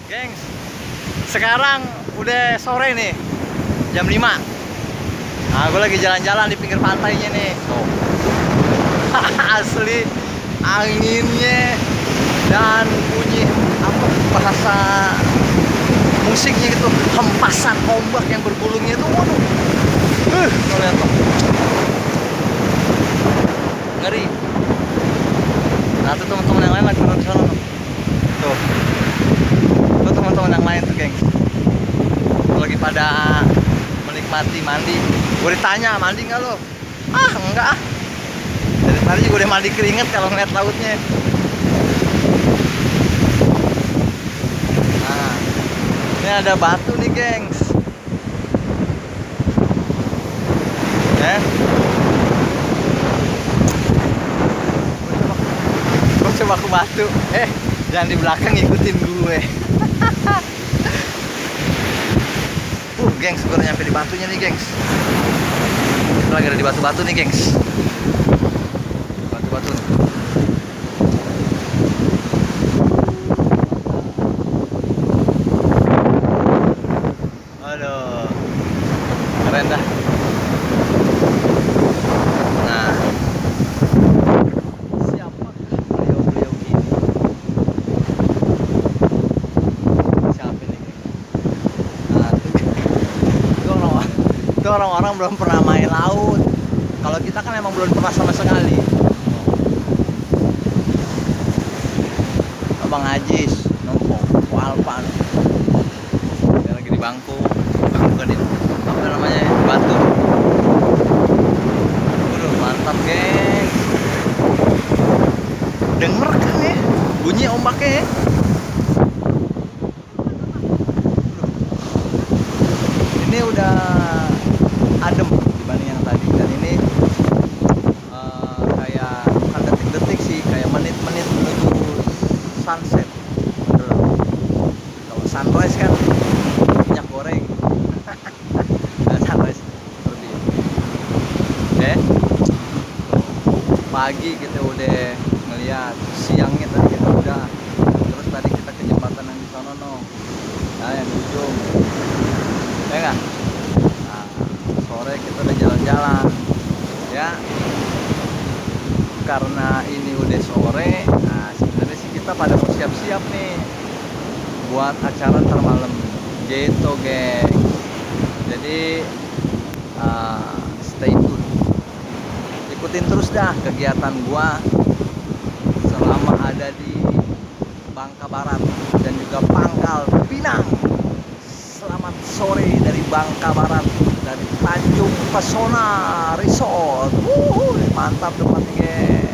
Gengs, sekarang udah sore nih, jam 5. Nah, gue lagi jalan-jalan di pinggir pantainya nih. Tuh. Asli anginnya dan bunyi apa bahasa musiknya gitu, hempasan ombak yang bergulungnya itu, waduh. Lo lihat tuh. Ngeri. Nah, tuh teman-teman yang lain lagi pada di sana tuh. Tuh. Tuh teman-teman yang lain tuh, gengs. Lagi pada menikmati mandi. Gue ditanya, mandi nggak lo? Ah, enggak ah. Dari tadi juga udah mandi keringet kalau ngeliat lautnya. Nah, ini ada batu nih, gengs. Ya. Gue coba ke batu. Jangan di belakang ngikutin gue. Gengs, gue udah nyampe di batunya nih, gengs. Kita lagi ada di batu-batu nih, gengs. Batu-batu nih. Aduh, keren dah. Nah, siapa beliau-beliau ini? Siapa nih, gengs? Nah, itu orang-orang belum pernah main laut. Kalau kita kan emang belum pernah sama sekali. Abang Ajis nombok Alpan. Dia lagi di bangku kan ini. Apa namanya? Batu. Waduh, mantap, geng. Denger kan ya bunyi ombaknya ya? Ini udah adem dibanding yang tadi, dan ini kayak bukan detik-detik sih, kayak menit-menit menuju sunset. Kalau sunrise kan minyak goreng. Nah, sunrise lebih. Oke, pagi kita udah ngeliat, siangnya tadi kita udah, terus tadi kita ke jembatan yang di sana nah yang di ujung, ya nggak? Nah, sore kita udah jalan-jalan ya, karena ini udah sore. Nah, sebenarnya sih kita pada mau siap-siap nih buat acara ntar malam gitu, geng. Jadi stay tune, ikutin terus dah kegiatan gua selama ada di Bangka Barat dan juga Pangkal Pinang. Selamat sore dari Bangka Barat, dari Tanjung Pesona Resort. Mantap tempatnya, geng.